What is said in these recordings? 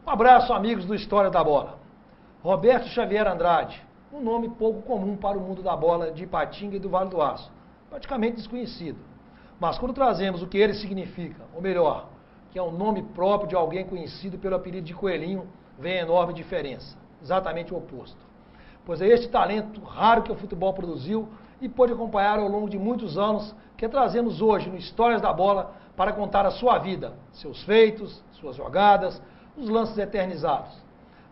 Um abraço, amigos do História da Bola. Roberto Xavier Andrade, um nome pouco comum para o mundo da bola de Ipatinga e do Vale do Aço, praticamente desconhecido. Mas quando trazemos o que ele significa, ou melhor, que é um nome próprio de alguém conhecido pelo apelido de Coelhinho, vem a enorme diferença, exatamente o oposto. Pois é este talento raro que o futebol produziu e pôde acompanhar ao longo de muitos anos que trazemos hoje no Histórias da Bola para contar a sua vida, seus feitos, suas jogadas, os lances eternizados.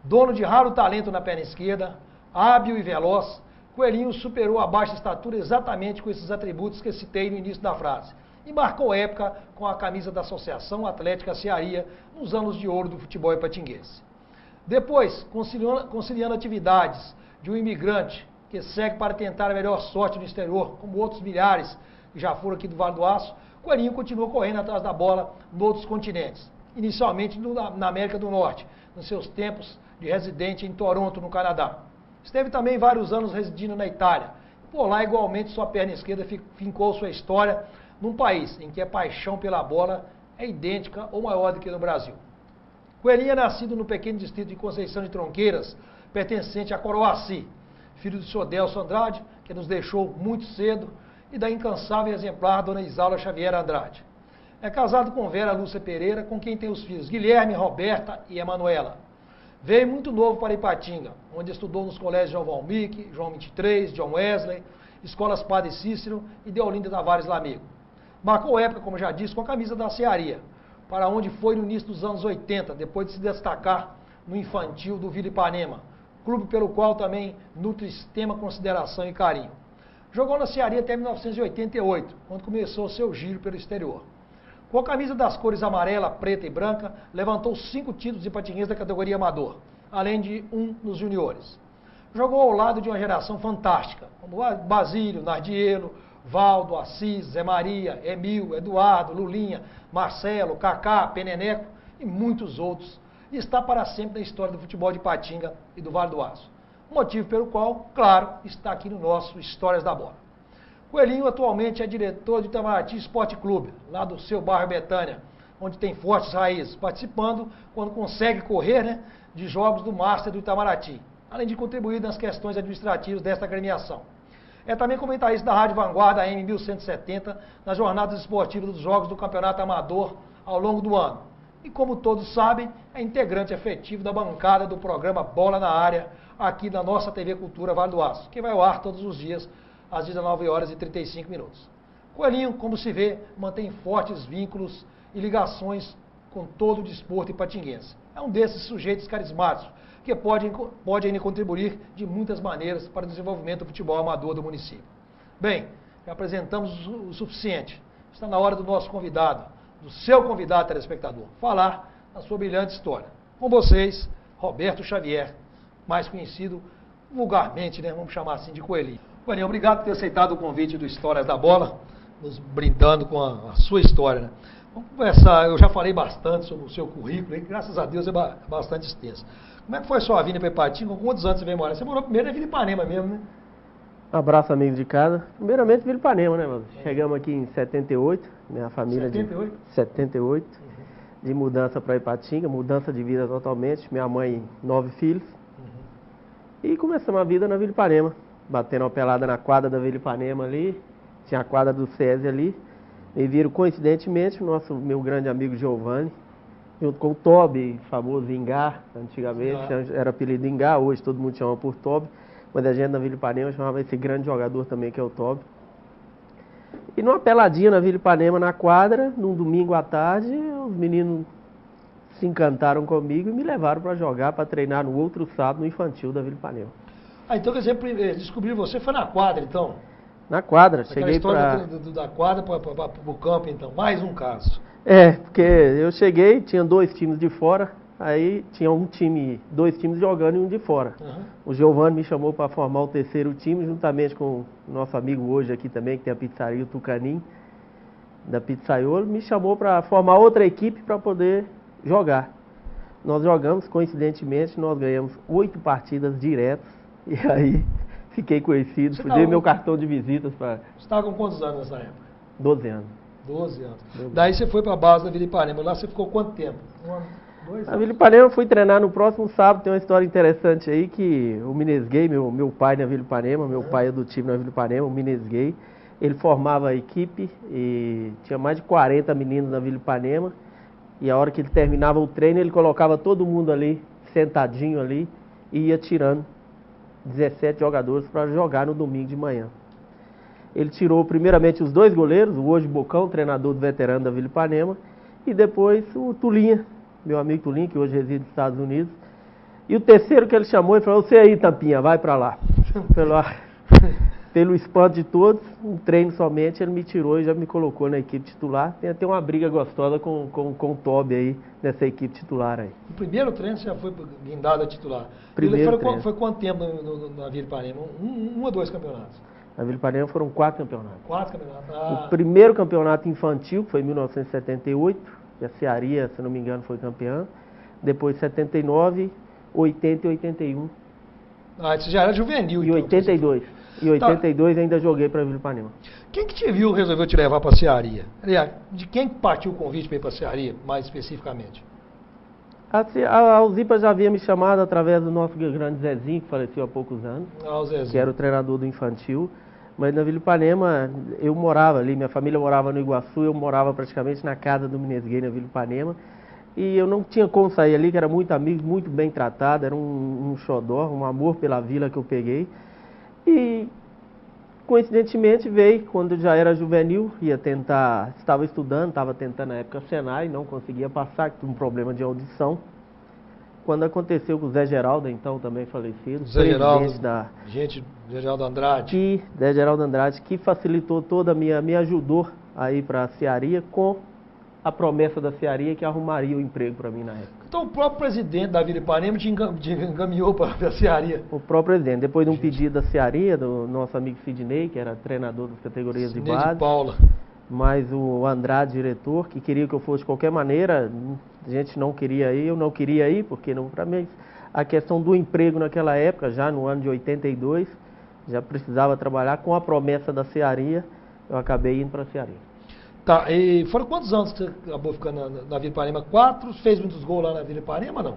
Dono de raro talento na perna esquerda, hábil e veloz, Coelhinho superou a baixa estatura exatamente com esses atributos que citei no início da frase e marcou época com a camisa da Associação Atlética Cearia nos anos de ouro do futebol ipatinguense. Depois, conciliando atividades de um imigrante que segue para tentar a melhor sorte no exterior, como outros milhares que já foram aqui do Vale do Aço, Coelhinho continuou correndo atrás da bola em outros continentes, inicialmente na América do Norte, nos seus tempos de residente em Toronto, no Canadá. Esteve também vários anos residindo na Itália. Por lá, igualmente, sua perna esquerda fincou sua história num país em que a paixão pela bola é idêntica ou maior do que no Brasil. Coelhinho é nascido no pequeno distrito de Conceição de Tronqueiras, pertencente a Coroaci, filho do senhor Delcio Andrade, que nos deixou muito cedo, e da incansável e exemplar dona Isaura Xavier Andrade. É casado com Vera Lúcia Pereira, com quem tem os filhos Guilherme, Roberta e Emanuela. Veio muito novo para Ipatinga, onde estudou nos colégios João Valmic, João 23, John Wesley, escolas Padre Cícero e Deolinda Tavares Lamigo. Marcou época, como já disse, com a camisa da Cearia, para onde foi no início dos anos 80, depois de se destacar no infantil do Vila Ipanema, clube pelo qual também nutre extrema consideração e carinho. Jogou na Cearia até 1988, quando começou seu giro pelo exterior. Com a camisa das cores amarela, preta e branca, levantou 5 títulos ipatinguenses da categoria amador, além de um nos juniores. Jogou ao lado de uma geração fantástica, como Basílio, Nardielo, Valdo, Assis, Zé Maria, Emil, Eduardo, Lulinha, Marcelo, Kaká, Peneneco e muitos outros, e está para sempre na história do futebol de Ipatinga e do Vale do Aço. Motivo pelo qual, claro, está aqui no nosso Histórias da Bola. Coelhinho atualmente é diretor do Itamaraty Esporte Clube, lá do seu bairro Betânia, onde tem fortes raízes, participando, quando consegue correr, de jogos do Master do Itamaraty, além de contribuir nas questões administrativas desta agremiação. É também comentarista da Rádio Vanguarda AM 1170, nas jornadas esportivas dos Jogos do Campeonato Amador ao longo do ano. E como todos sabem, é integrante efetivo da bancada do programa Bola na Área, aqui na nossa TV Cultura Vale do Aço, que vai ao ar todos os dias, às 19 horas e 35 minutos. Coelhinho, como se vê, mantém fortes vínculos e ligações com todo o desporto ipatinguense. É um desses sujeitos carismáticos que pode ainda contribuir de muitas maneiras para o desenvolvimento do futebol amador do município. Bem, já apresentamos o suficiente. Está na hora do nosso convidado, do seu convidado telespectador, falar a sua brilhante história. Com vocês, Roberto Xavier, mais conhecido vulgarmente, vamos chamar assim, de Coelhinho. Coelhinho, obrigado por ter aceitado o convite do Histórias da Bola, nos brindando com a sua história. Vamos conversar, eu já falei bastante sobre o seu currículo, e graças a Deus é bastante extenso. Como é que foi a sua vinda para Ipatinga? Com quantos anos você veio morar? Você morou primeiro na Vila Ipanema mesmo, né? Abraço, amigos de casa. Primeiramente, Vila Ipanema, né, mano? Chegamos aqui em 78, minha família 78? De 78, de mudança para Ipatinga, mudança de vida totalmente. Minha mãe, 9 filhos. E começamos a vida na Vila Ipanema, batendo uma pelada na quadra da Vila Ipanema ali, tinha a quadra do SESI ali. Me viram coincidentemente meu grande amigo Giovanni, junto com o Tobi, famoso Ingá, antigamente, era apelido Ingá, hoje todo mundo chama por Tobi, mas a gente na Vila Ipanema chamava esse grande jogador também, que é o Tobi. E numa peladinha na Vila Ipanema, na quadra, num domingo à tarde, os meninos se encantaram comigo e me levaram para jogar, para treinar no outro sábado, no infantil da Vila Ipanema. Então, quer dizer, descobrir você foi na quadra, então? Na quadra, Aquela cheguei história da quadra para o campo, então. Mais um caso. Porque eu cheguei, tinha 2 times de fora, aí tinha 2 times jogando e um de fora. O Giovanni me chamou para formar o 3º time, juntamente com o nosso amigo hoje aqui também, que tem a pizzaria, o Tucanin, da Pizzaiolo, me chamou para formar outra equipe para poder jogar. Nós jogamos, coincidentemente, nós ganhamos 8 partidas diretas, e aí fiquei conhecido, dei meu cartão de visitas para... Você estava com quantos anos nessa época? 12 anos. 12 anos. Daí você foi para a base da Vila Ipanema. Lá você ficou quanto tempo? 1 ano, A Vila Ipanema eu fui treinar no próximo sábado. Tem uma história interessante aí que o Minesgay, meu pai na Vila Ipanema, meu pai adotivo na Vila Ipanema, o Minesgay, ele formava a equipe e tinha mais de 40 meninos na Vila Ipanema. E a hora que ele terminava o treino, ele colocava todo mundo ali, sentadinho ali, e ia tirando 17 jogadores para jogar no domingo de manhã. Ele tirou primeiramente os 2 goleiros, o hoje Bocão, treinador do veterano da Vila Ipanema, e depois o Tulinha, meu amigo Tulinha, que hoje reside nos Estados Unidos. E o terceiro que ele chamou, ele falou: você aí, Tampinha, vai para lá. Pelo espanto de todos, um treino somente, ele me tirou e já me colocou na equipe titular. Tem até uma briga gostosa com o Toby aí, nessa equipe titular aí. O primeiro treino você já foi guindado a titular. Primeiro treino. Foi quanto tempo na Vila Ipanema? Um ou 2 campeonatos? Na Vila Ipanema foram 4 campeonatos. 4 campeonatos. O primeiro campeonato infantil foi em 1978, e a Cearia, se não me engano, foi campeã. Depois 79, 80 e 81. Isso já era juvenil, e então. 82. E 82 ainda joguei para a Vila Ipanema. Quem que te viu resolveu te levar para a Cearia? Aliás, de quem partiu o convite para ir para a Cearia, mais especificamente? A Alzipa já havia me chamado através do nosso grande Zezinho, que faleceu há poucos anos, O Zezinho. Que era o treinador do infantil. Mas na Vila Ipanema, eu morava ali, minha família morava no Iguaçu, eu morava praticamente na casa do Minesgay, na Vila Ipanema. E eu não tinha como sair ali, que era muito amigo, muito bem tratado, era um xodó, um amor pela vila que eu peguei. E coincidentemente veio, quando eu já era juvenil, estava estudando, estava tentando na época Senai, não conseguia passar, tinha um problema de audição. Quando aconteceu com o Zé Geraldo, então também falecido, Zé Geraldo, Zé Geraldo Andrade. Zé Geraldo Andrade, que facilitou toda me ajudou a ir para a Cearia com a promessa da Cearia que arrumaria o emprego para mim na época. Então o próprio presidente da Vila Ipanema te encaminhou para a Cearia? O próprio presidente, depois de um pedido da Cearia, do nosso amigo Sidney, que era treinador das categorias de base. De Paula. Mas o Andrade, diretor, que queria que eu fosse de qualquer maneira, a gente não queria ir, eu não queria ir, porque não, para mim a questão do emprego naquela época, já no ano de 82, já precisava trabalhar com a promessa da Cearia, eu acabei indo para a Cearia. Tá, e foram quantos anos que você acabou ficando na Vila Ipanema? 4? Fez muitos gols lá na Vila Ipanema, não?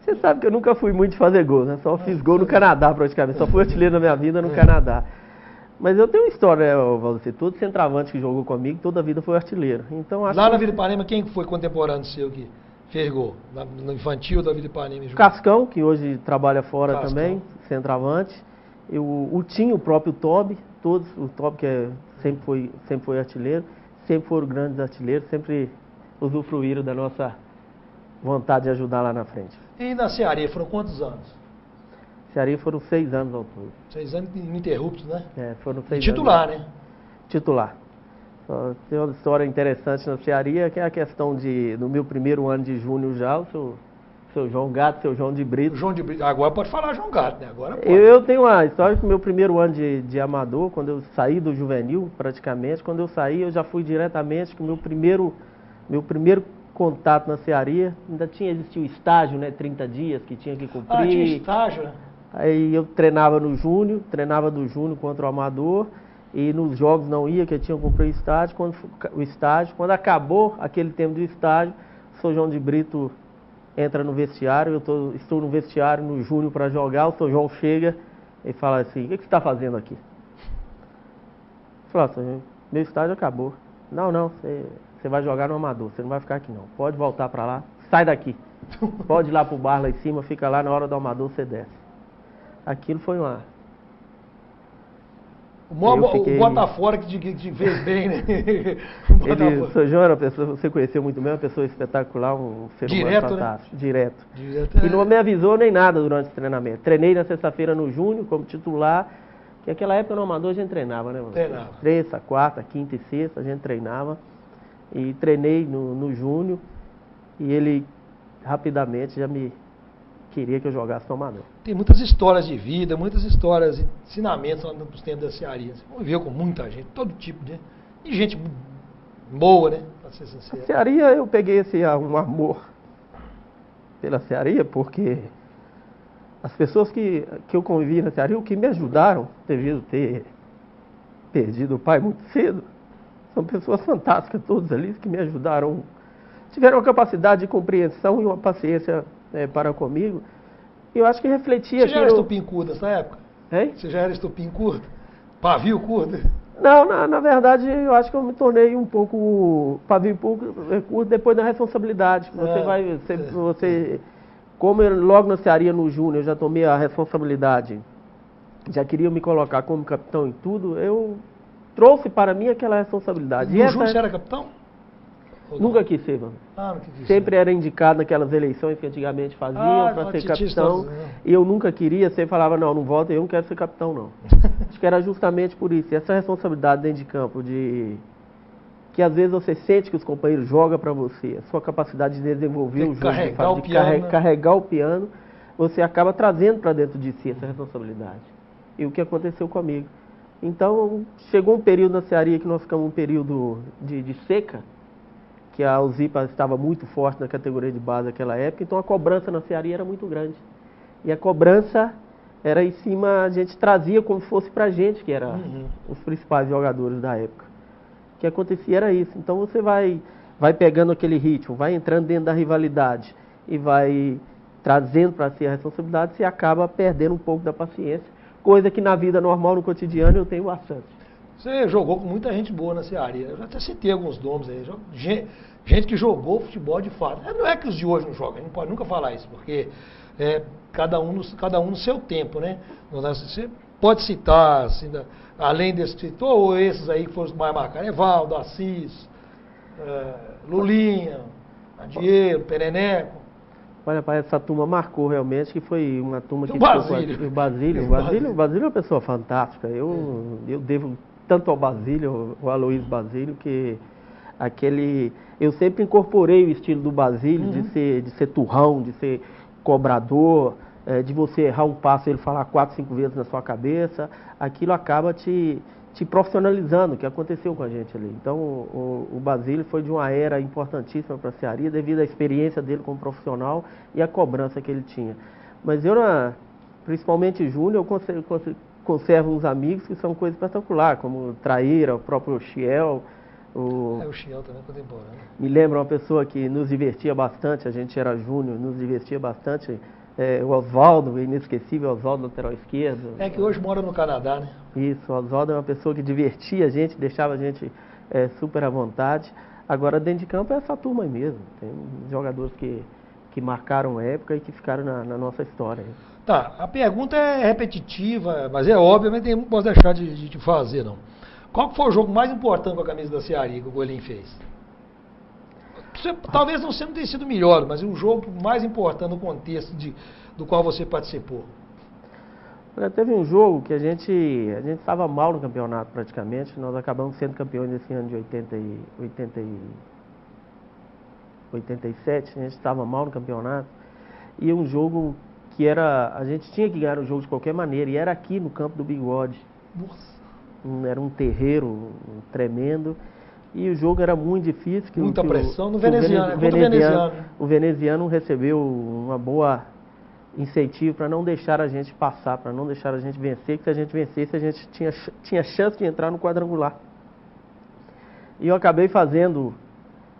Você sabe que eu nunca fui muito de fazer gol, né? Só fiz gol no Canadá praticamente, só fui artilheiro na minha vida no Canadá. Mas eu tenho uma história, Valdeci, todo centroavante que jogou comigo, toda a vida foi artilheiro. Então, acho lá na Vila Ipanema, quem foi contemporâneo seu que fez gol? No infantil da Vila Ipanema? Cascão, que hoje trabalha fora Cascão. Também, centroavante. O Tinho, o próprio Toby, todos, o Toby que sempre foi artilheiro, sempre foram grandes artilheiros, sempre usufruíram da nossa vontade de ajudar lá na frente. E na Cearia, foram quantos anos? Cearia foram 6 anos ao todo. 6 anos ininterruptos, né? Foram 6 titular, anos. Né? Titular. Tem uma história interessante na Cearia, que é a questão no meu primeiro ano de júnior já, o seu João Gato, seu João de Brito. O João de Brito. Agora pode falar João Gato, né? Agora pode. Eu tenho uma história que no meu primeiro ano de amador, quando eu saí do juvenil, praticamente, quando eu saí, eu já fui diretamente com o meu primeiro contato na Cearia. Ainda existia o estágio, né? 30 dias que tinha que cumprir. Ah, tinha estágio, né? Aí eu treinava no júnior, treinava do júnior contra o amador, e nos jogos não ia, que eu tinha que cumprir o estágio. Quando acabou aquele tempo do estágio, o São João de Brito entra no vestiário, eu estou no vestiário no júnior para jogar, o São João chega e fala assim: o que você está fazendo aqui? Eu falo assim: meu estágio acabou. Não, você vai jogar no amador, você não vai ficar aqui não. Pode voltar para lá, sai daqui. Pode ir lá pro bar lá em cima, fica lá, na hora do amador você desce. Aquilo foi uma... O Botafogo que te fez bem, né? O São João era uma pessoa, você conheceu muito bem, uma pessoa espetacular, um ser humano fantástico. Né? Direto. E não me avisou nem nada durante o treinamento. Treinei na sexta-feira no Júnior como titular, que naquela época no amador a gente treinava, né? Treinava. Terça, quarta, quinta e sexta a gente treinava. E treinei no Júnior e ele rapidamente já me queria que eu jogasse no amador. Tem muitas histórias de vida, muitas histórias, ensinamentos lá nos tempos da Cearia. Você conviveu com muita gente, todo tipo de gente boa, né? Pra ser sincero. A Cearia, eu peguei um amor pela Cearia, porque as pessoas que eu convivi na Cearia, o que me ajudaram, devido ter perdido o pai muito cedo, são pessoas fantásticas, todos ali, que me ajudaram tiveram uma capacidade de compreensão e uma paciência para comigo. E eu acho que refletia... Você já era estupim curto nessa época? Hein? Você já era estupim curto? Pavio curto? Não, na verdade, eu acho que eu me tornei um pouco pavio curto depois da responsabilidade. Como eu, logo na Cearia, no Júnior, eu já tomei a responsabilidade, já queria me colocar como capitão em tudo, eu trouxe para mim aquela responsabilidade. No Júnior você era capitão? Nunca quis ser, mano. Nunca quis Sempre era indicado naquelas eleições que antigamente faziam para ser capitão. E eu nunca queria, sempre falava, não voto, eu não quero ser capitão, não. Acho que era justamente por isso. Essa responsabilidade dentro de campo, que às vezes você sente que os companheiros jogam para você, a sua capacidade de desenvolver o jogo, carregar o piano, você acaba trazendo para dentro de si essa responsabilidade. E o que aconteceu comigo. Então, chegou um período na Cearia que nós ficamos um período de seca, que a Alzipa estava muito forte na categoria de base naquela época, então a cobrança na Cearia era muito grande. E a cobrança era em cima, a gente trazia como se fosse pra gente, que era os principais jogadores da época. O que acontecia era isso. Então você vai pegando aquele ritmo, vai entrando dentro da rivalidade e vai trazendo para si a responsabilidade, você acaba perdendo um pouco da paciência, coisa que na vida normal, no cotidiano, eu tenho bastante. Você jogou com muita gente boa na Cearia. Eu já até citei alguns nomes aí. Gente que jogou futebol de fato. Não é que os de hoje não jogam, a gente não pode nunca falar isso, porque cada um no seu tempo, né? Você pode citar, assim, além desse que citou, ou esses aí que foram os mais marcados, Evaldo, Assis, Lulinha, Adieiro, Pereneco. Olha, pai, essa turma marcou realmente, que foi uma turma que... O Basílio. O Basílio é uma pessoa fantástica. Eu devo tanto ao Basílio, o Aloysio Basílio, que eu sempre incorporei o estilo do Basílio, de ser turrão, de ser cobrador, de você errar um passo e ele falar 4, 5 vezes na sua cabeça. Aquilo acaba te profissionalizando, que aconteceu com a gente ali. Então, o Basílio foi de uma era importantíssima para a Cearia, devido à experiência dele como profissional e à cobrança que ele tinha. Mas eu, principalmente Júnior, eu conservo uns amigos que são coisa espetacular, como o Traíra, o próprio Chiel. O Chiel também é contemporâneo. Me lembra uma pessoa que nos divertia bastante, a gente era Júnior, nos divertia bastante. O Oswaldo, o inesquecível Oswaldo, lateral esquerdo. Que hoje mora no Canadá, né? Isso, o Oswaldo é uma pessoa que divertia a gente, deixava a gente super à vontade. Agora, dentro de campo é essa turma aí mesmo. Tem jogadores que marcaram época e que ficaram na nossa história. Tá, a pergunta é repetitiva, mas é óbvio, mas não posso deixar de te fazer, não. Qual foi o jogo mais importante com a camisa da Cearia que o Goelin fez? Talvez não tenha sido melhor, mas o jogo mais importante no contexto do qual você participou. Olha, teve um jogo que a gente estava mal no campeonato praticamente, nós acabamos sendo campeões nesse ano de 87, a gente estava mal no campeonato, e um jogo que a gente tinha que ganhar o jogo de qualquer maneira, e era aqui no campo do Bigode. Nossa. Era um terreiro tremendo. E o jogo era muito difícil. Muita pressão no veneziano. O veneziano recebeu uma boa incentivo para não deixar a gente passar, para não deixar a gente vencer, que se a gente vencesse a gente tinha chance de entrar no quadrangular. E eu acabei fazendo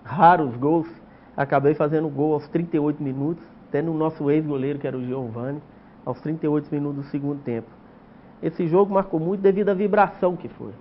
raros gols, acabei fazendo gol aos 38 minutos, tendo o nosso ex-goleiro, que era o Giovani, aos 38 minutos do segundo tempo. Esse jogo marcou muito devido à vibração que foi.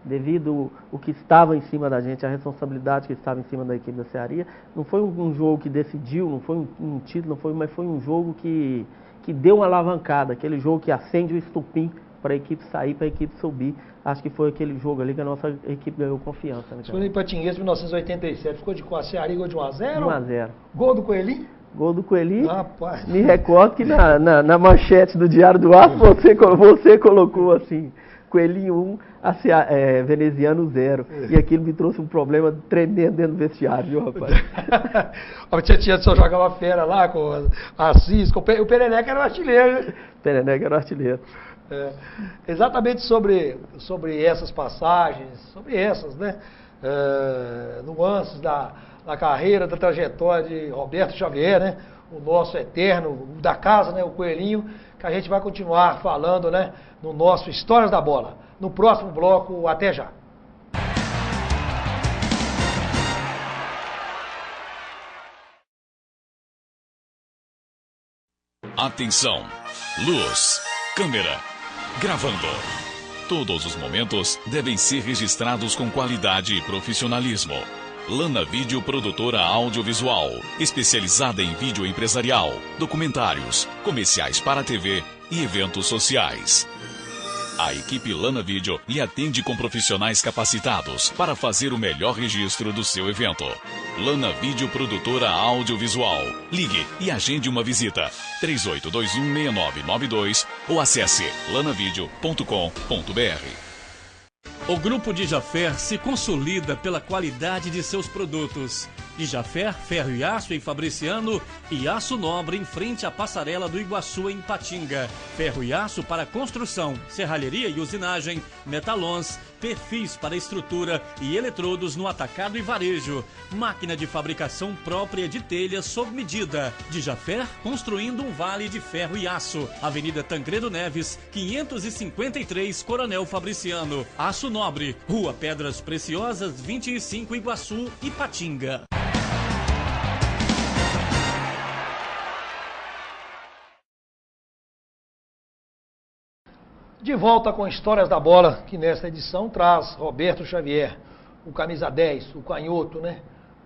Devido ao que estava em cima da gente, a responsabilidade que estava em cima da equipe da Cearia. Não foi um jogo que decidiu, não foi um título, mas foi um jogo que deu uma alavancada, aquele jogo que acende o estupim para a equipe sair, para a equipe subir. Acho que foi aquele jogo ali que a nossa equipe ganhou confiança. Né, foi em Ipatinguense, 1987, ficou de a Cearia gol de 1-0? 1-0. Gol do Coelhinho? Gol do Coelhinho. Rapaz. Me recordo que na manchete do Diário do Aço você colocou assim: Coelhinho 1, veneziano 0. E aquilo me trouxe um problema tremendo dentro do vestiário, viu, rapaz? A tia só jogava fera lá com Assis, o Pereneca era o artilheiro, né? Pereneca era o artilheiro. Exatamente sobre essas passagens, sobre essas, né? Nuances da carreira, da trajetória de Roberto Xavier, né? O nosso eterno, da casa, né? O Coelhinho, que a gente vai continuar falando, né? No nosso Histórias da Bola. No próximo bloco, até já. Atenção! Luz, câmera, gravando. Todos os momentos devem ser registrados com qualidade e profissionalismo. Lana Vídeo Produtora Audiovisual, especializada em vídeo empresarial, documentários, comerciais para TV e eventos sociais. A equipe Lana Vídeo lhe atende com profissionais capacitados para fazer o melhor registro do seu evento. Lana Vídeo Produtora Audiovisual. Ligue e agende uma visita. 38216992 ou acesse lanavideo.com.br. O Grupo Dijaffer se consolida pela qualidade de seus produtos. Dijaffer, ferro e aço em Fabriciano e aço nobre em frente à passarela do Iguaçu em Ipatinga. Ferro e aço para construção, serralheria e usinagem, metalons, perfis para estrutura e eletrodos no atacado e varejo. Máquina de fabricação própria de telhas sob medida. Dijaffer construindo um vale de ferro e aço. Avenida Tancredo Neves, 553, Coronel Fabriciano. Aço Nobre, Rua Pedras Preciosas, 25, Iguaçu, Ipatinga. De volta com Histórias da Bola, que nesta edição traz Roberto Xavier, o camisa 10, o canhoto, né?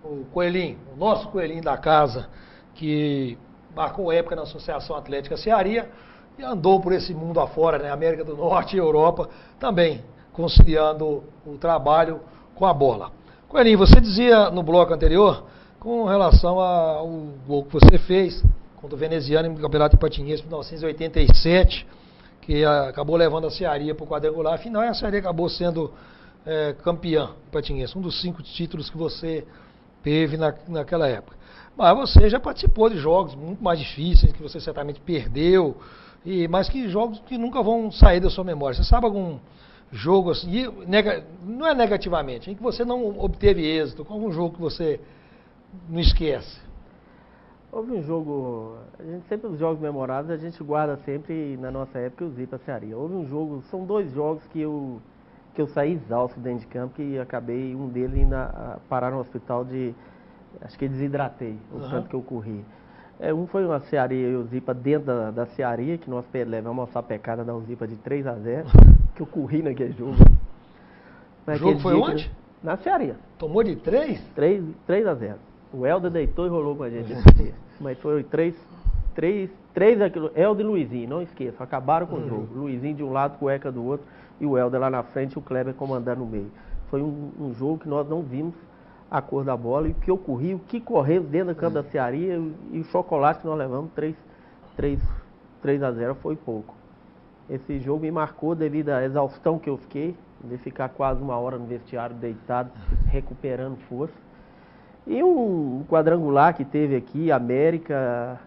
O Coelhinho, o nosso Coelhinho da casa, que marcou época na Associação Atlética Cearia e andou por esse mundo afora, né? América do Norte e Europa, também conciliando o trabalho com a bola. Coelhinho, você dizia no bloco anterior, com relação ao gol que você fez contra o Veneziano no Campeonato Ipatinguense de 1987, que acabou levando a Cearia para o quadrangular, afinal a Cearia acabou sendo campeã ipatinguense, um dos 5 títulos que você teve naquela época. Mas você já participou de jogos muito mais difíceis, que você certamente perdeu, mas que jogos que nunca vão sair da sua memória. Você sabe algum jogo assim, não é negativamente, em que você não obteve êxito, algum jogo que você não esquece? Houve um jogo, sempre os jogos memoráveis a gente guarda sempre na nossa época o Zipa Cearia. Houve um jogo, são 2 jogos que eu saí exausto dentro de campo e acabei, um deles indo parar no hospital acho que desidratei, o tanto que eu corri. Um foi uma Cearia e o Zipa dentro da Cearia, que nós levamos uma sapecada da Zipa de 3-0, que eu corri naquele jogo. O jogo foi onde? Na Cearia. Tomou de 3? 3-0. O Helder deitou e rolou com a gente esse dia. Mas foi 3 aquilo. Helder e Luizinho, não esqueça, acabaram com o jogo. Luizinho de um lado, Cueca do outro, e o Helder lá na frente e o Kleber comandando no meio. Foi um jogo que nós não vimos a cor da bola, e o que eu corri, o que corremos dentro do campo da Cearia, e o chocolate que nós levamos 3-0 foi pouco. Esse jogo me marcou devido à exaustão que eu fiquei, de ficar quase 1 hora no vestiário deitado, recuperando força. E um quadrangular que teve aqui, América,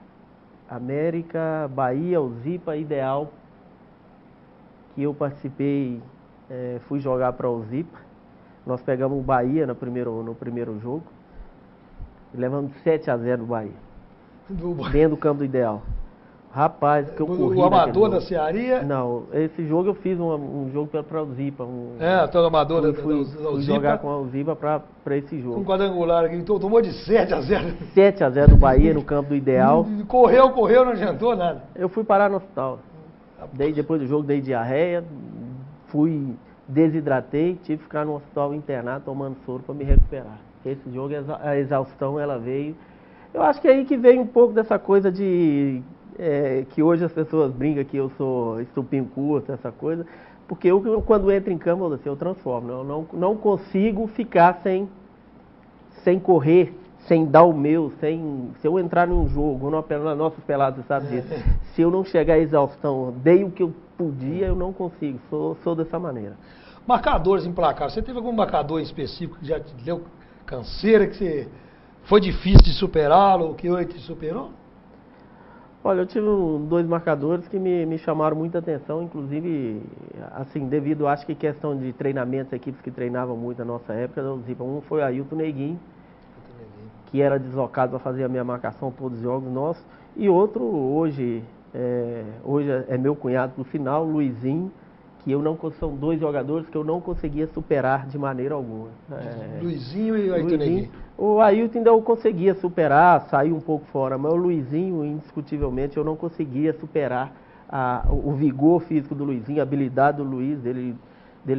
Bahia, o Zipa Ideal, que eu participei, fui jogar para o Zipa. Nós pegamos o Bahia no primeiro jogo e levamos 7-0 do Bahia, dentro do campo do Ideal. Rapaz, que eu corri. O amador da Cearia? Não, esse jogo eu fiz um jogo para o Zipa. Todo amador da fui Zipa. Jogar com o Zipa para esse jogo. Um quadrangular aqui, tomou de 7-0. 7-0 do Bahia no campo do Ideal. Correu, não adiantou nada. Eu fui parar no hospital. Depois do jogo, dei diarreia, desidratei, tive que ficar no hospital internado tomando soro para me recuperar. Esse jogo, a exaustão, ela veio. Eu acho que é aí que veio um pouco dessa coisa de... que hoje as pessoas brincam que eu sou estupinho curto, essa coisa, porque eu quando entro em campo, eu transformo. Eu não consigo ficar sem correr, sem dar o meu, se eu entrar num jogo, na nossa pelada, você sabe disso, se eu não chegar à exaustão, dei o que eu podia, eu não consigo, sou dessa maneira. Marcadores em placar, você teve algum marcador específico que já te deu canseira, que foi difícil de superá-lo, que hoje te superou? Olha, eu tive 2 marcadores que me chamaram muita atenção, inclusive, assim, devido, acho que questão de treinamentos, equipes que treinavam muito na nossa época, um foi Ailton Neguinho, que era deslocado para fazer a minha marcação todos os jogos nossos, e outro, hoje é meu cunhado no final, Luizinho, que são 2 jogadores que eu não conseguia superar de maneira alguma. Luizinho e Ailton Neguinho. O Ailton ainda eu conseguia superar, sair um pouco fora, mas o Luizinho, indiscutivelmente, eu não conseguia superar o vigor físico do Luizinho, a habilidade do Luiz, dele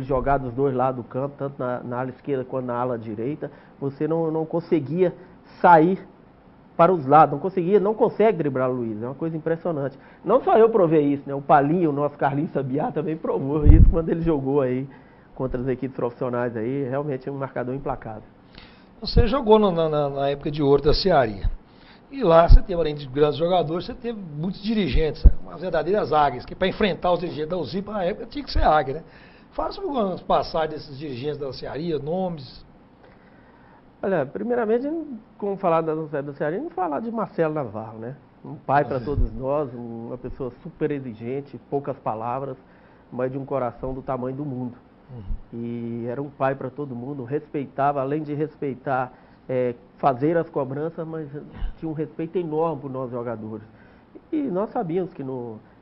jogar dos dois lados do campo, tanto na ala esquerda quanto na ala direita. Você não conseguia sair para os lados, não consegue driblar o Luiz, é uma coisa impressionante. Não só eu provei isso, né? O Palinho, o nosso Carlinhos Sabiá também provou isso quando ele jogou aí contra as equipes profissionais aí, realmente é um marcador implacável. Você jogou na época de ouro da Cearia. E lá você teve, além de grandes jogadores, você teve muitos dirigentes, umas verdadeiras águias, que para enfrentar os dirigentes da UZIP na época tinha que ser águia, né? Fala sobre algumas passagens desses dirigentes da Cearia, nomes. Olha, primeiramente, como falar da Cearia, não falar de Marcelo Navarro, né? Um pai para todos nós, uma pessoa super exigente, poucas palavras, mas de um coração do tamanho do mundo. E era um pai para todo mundo, respeitava, além de respeitar, fazer as cobranças, mas tinha um respeito enorme por nós jogadores. E nós sabíamos que,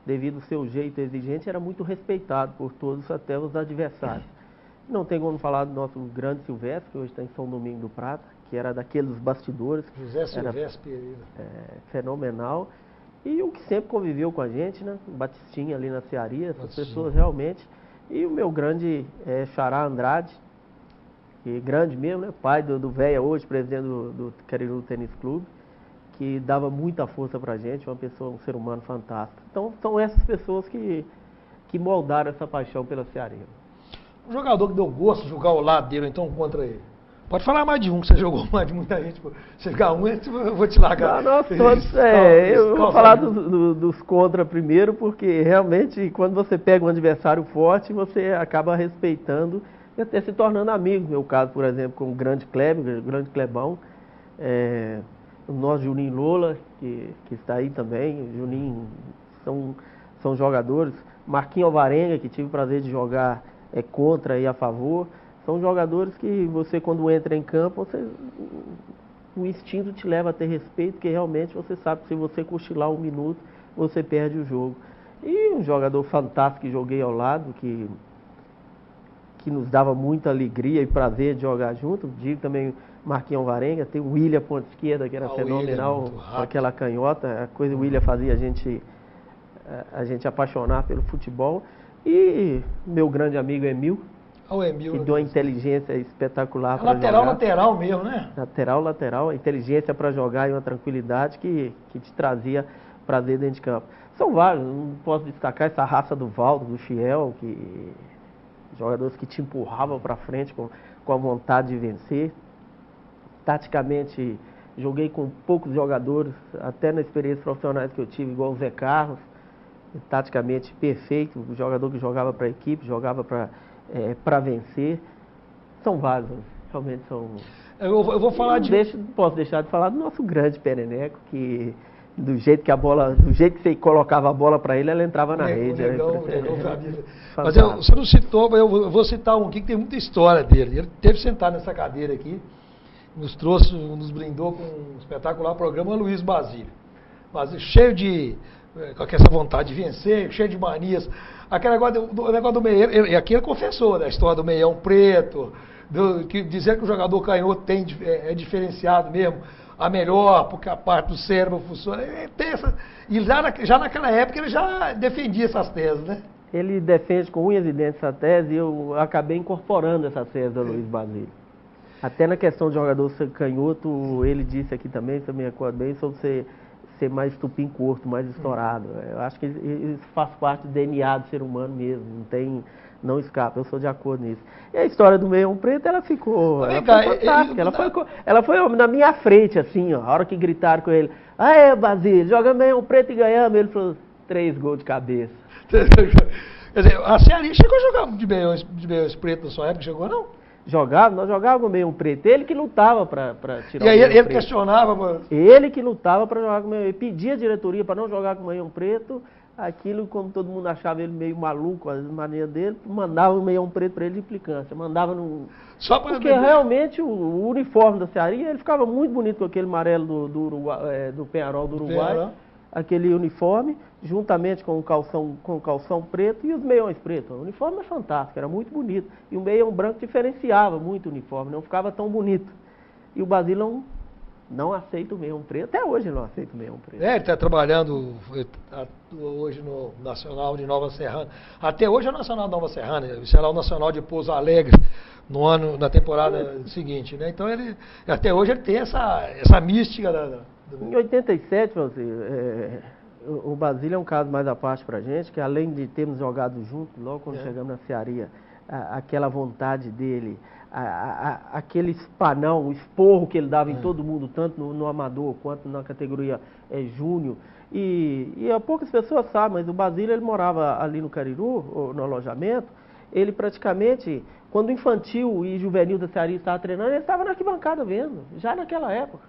devido ao seu jeito exigente, era muito respeitado por todos, até os adversários. Não tem como falar do nosso grande Silvestre, que hoje está em São Domingos do Prata, que era daqueles bastidores. José Silvestre Pereira. Fenomenal. E o que sempre conviveu com a gente, né? O Batistinha ali na Cearia, essas pessoas realmente. E o meu grande xará Andrade, que grande mesmo, né? Pai do Véia hoje, presidente do Cariri Tênis Clube, que dava muita força pra gente, uma pessoa, um ser humano fantástico. Então, são essas pessoas que moldaram essa paixão pela Cearia. Um jogador que deu gosto de jogar ao lado dele, então, contra ele. Pode falar mais de um, que você jogou mais de muita gente. Se jogar um, eu vou te largar. Não, nós todos, eu vou falar dos contra primeiro, porque realmente, quando você pega um adversário forte, você acaba respeitando e até se tornando amigo. No meu caso, por exemplo, com o grande Kleber, o grande Clebão, o nosso Juninho Lola, que está aí também. Juninho são jogadores. Marquinho Alvarenga, que tive o prazer de jogar contra e a favor. São jogadores que você, quando entra em campo, o instinto te leva a ter respeito, porque realmente você sabe que se você cochilar um minuto, você perde o jogo. E um jogador fantástico que joguei ao lado, que nos dava muita alegria e prazer de jogar junto. Digo também Marquinhos Alvarenga, tem o William ponta esquerda, que era fenomenal, com aquela canhota. A coisa que o William fazia a gente apaixonar pelo futebol. E meu grande amigo Emil, que deu uma inteligência espetacular para jogar. Lateral mesmo, né? Lateral, a inteligência para jogar e uma tranquilidade que te trazia prazer dentro de campo. São vários, não posso destacar essa raça do Valdo, do Fiel, jogadores que te empurravam para frente com a vontade de vencer. Taticamente, joguei com poucos jogadores, até na experiência profissional que eu tive, igual o Zé Carlos, taticamente perfeito, o jogador que jogava para a equipe, jogava para vencer. São vários, realmente são. Eu vou falar Não posso deixar de falar do nosso grande Pereneco, que do jeito que você colocava a bola para ele, ela entrava na rede. Mas você não citou, mas eu vou citar um aqui que tem muita história dele. Ele teve sentado nessa cadeira aqui, nos brindou com um espetacular programa, Luiz Basílio. Cheio com essa vontade de vencer, cheio de manias. Aquele negócio do meião, e aqui ele confessou, né, a história do meião preto, que dizer que o jogador canhoto é diferenciado mesmo, a melhor, porque a parte do cérebro funciona. E já naquela época ele já defendia essas teses, né? Ele defende com unhas e dentes essa tese, e eu acabei incorporando essa tese do Luiz Basílio. Até na questão de jogador ser canhoto, ele disse aqui também, se eu me recordo bem, sobre ser mais tupim curto, mais estourado. Eu acho que isso faz parte do DNA do ser humano mesmo, não escapa, eu sou de acordo nisso. E a história do meião preto, ela ficou fantástica, ela foi na minha frente, assim, ó, a hora que gritaram com ele, Basílio, joga meião preto e ganhamos, ele falou, 3 gols de cabeça. Quer dizer, a Cearia chegou a jogar de meiões preto na sua época, chegou não? Nós jogávamos com meio preto, ele que lutava para tirar o meio preto. E aí ele questionava, mano? Ele que lutava para jogar com meio, ele pedia a diretoria para não jogar com meio preto, aquilo como todo mundo achava ele meio maluco, as maneiras dele, mandava o meio preto para ele de implicância, mandava no... Porque realmente o uniforme da Cearia, ele ficava muito bonito com aquele amarelo do Penharol do Uruguai, aquele uniforme, juntamente com o calção preto e os meiões pretos. O uniforme é fantástico, era muito bonito. E o meião branco diferenciava muito o uniforme, não ficava tão bonito. E o Basílio não aceita o meio preto. Até hoje ele não aceita o meio preto. Ele está trabalhando hoje no Nacional de Nova Serrana. Até hoje é o Nacional de Nova Serrana, será o Nacional de Pouso Alegre na temporada seguinte, né? Então até hoje ele tem essa mística Em 87, o Basílio é um caso mais à parte pra gente, que além de termos jogado junto, logo quando chegamos na Cearia, aquela vontade dele, aquele espanão, o esporro que ele dava em todo mundo, tanto no amador quanto na categoria júnior. E poucas pessoas sabem, mas o Basílio ele morava ali no Cariru, no alojamento. Ele praticamente, quando o infantil e juvenil da Cearia estava treinando, ele estava na arquibancada vendo, já naquela época.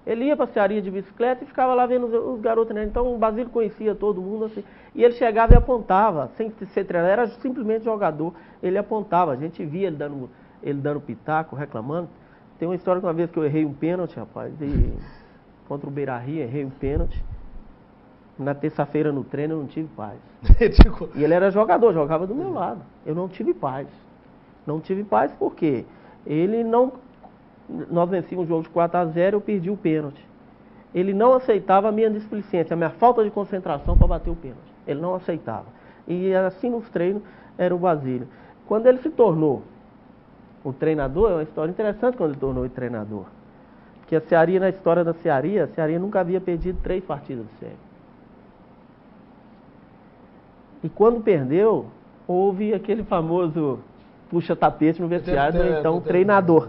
Ele ia para a Cearia de bicicleta e ficava lá vendo os garotos treinando. Então o Basílio conhecia todo mundo assim. E ele chegava e apontava, sem ser treinador, era simplesmente jogador. Ele apontava, a gente via ele dando pitaco, reclamando. Tem uma história que uma vez que eu errei um pênalti, rapaz, contra o Beira-Rio, errei um pênalti. Na terça-feira no treino eu não tive paz. E ele era jogador, jogava do meu lado. Eu não tive paz. Não tive paz porque ele não... Nós vencíamos um jogo de 4-0, eu perdi o pênalti. Ele não aceitava a minha displicência, a minha falta de concentração para bater o pênalti. Ele não aceitava. E assim nos treinos era o Basílio. Quando ele se tornou o treinador, é uma história interessante quando ele tornou o treinador. Porque a Cearia, na história da Cearia, a Cearia nunca havia perdido 3 partidas de série. E quando perdeu, houve aquele famoso puxa-tapete no vestiário do então treinador.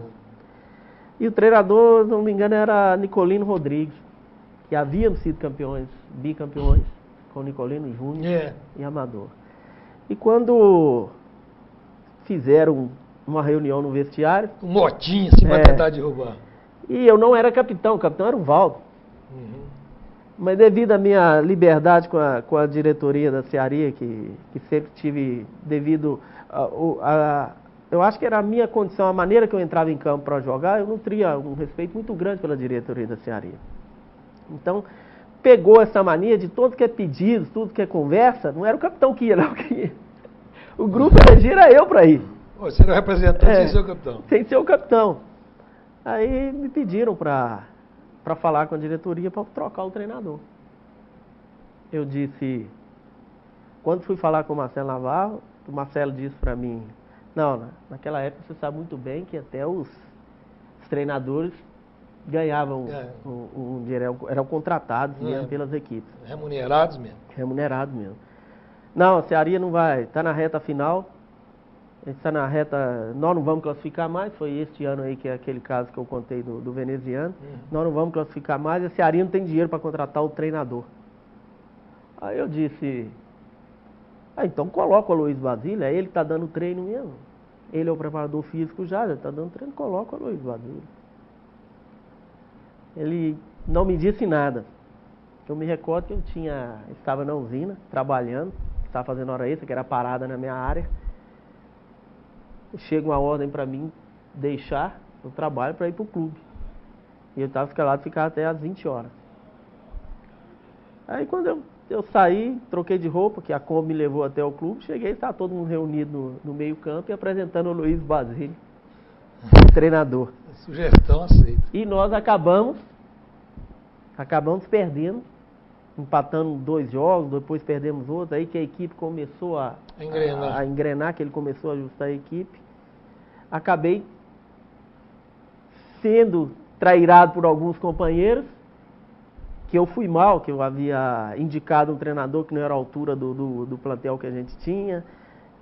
E o treinador, se não me engano, era Nicolino Rodrigues, que havíamos sido campeões, bicampeões, com Nicolino Júnior e Amador. E quando fizeram uma reunião no vestiário... Um motim, assim, para tentar derrubar. E eu não era capitão, o capitão era o Valdo. Mas devido à minha liberdade com a diretoria da Cearia, que sempre tive devido eu acho que era a minha condição, a maneira que eu entrava em campo para jogar, eu nutria um respeito muito grande pela diretoria da Cearia. Então, pegou essa mania de tudo que é pedido, tudo que é conversa, não era o capitão que ia, não. O grupo elegia era eu para ir. Você era o representante sem ser o capitão. Sem ser o capitão. Aí me pediram para falar com a diretoria para trocar o treinador. Eu disse, quando fui falar com o Marcelo Navarro, o Marcelo disse para mim, não, naquela época você sabe muito bem que até os treinadores ganhavam um dinheiro, eram contratados mesmo pelas equipes. Remunerados mesmo. Remunerados mesmo. Não, a Cearia não vai, está na reta final, a gente está na reta, nós não vamos classificar mais, foi este ano aí que é aquele caso que eu contei do veneziano, nós não vamos classificar mais, a Cearia não tem dinheiro para contratar o treinador. Aí eu disse... então coloca o Aloysio Basílio, é ele que está dando treino mesmo. Ele é o preparador físico já está dando treino, coloca o Aloysio Basílio. Ele não me disse nada. Eu me recordo que eu estava na usina, trabalhando, estava fazendo hora extra, que era parada na minha área. Chega uma ordem para mim deixar o trabalho para ir para o clube. E eu estava escalado ficar até às 20 horas. Aí quando eu saí, troquei de roupa, que a Kombi me levou até o clube, cheguei e estava todo mundo reunido no meio campo e apresentando o Aloysio Basílio, o treinador. Sugestão aceita. E nós acabamos perdendo, empatando 2 jogos, depois perdemos outro, aí que a equipe começou a engrenar, que ele começou a ajustar a equipe. Acabei sendo trairado por alguns companheiros, que eu fui mal, que eu havia indicado um treinador que não era a altura do plantel que a gente tinha,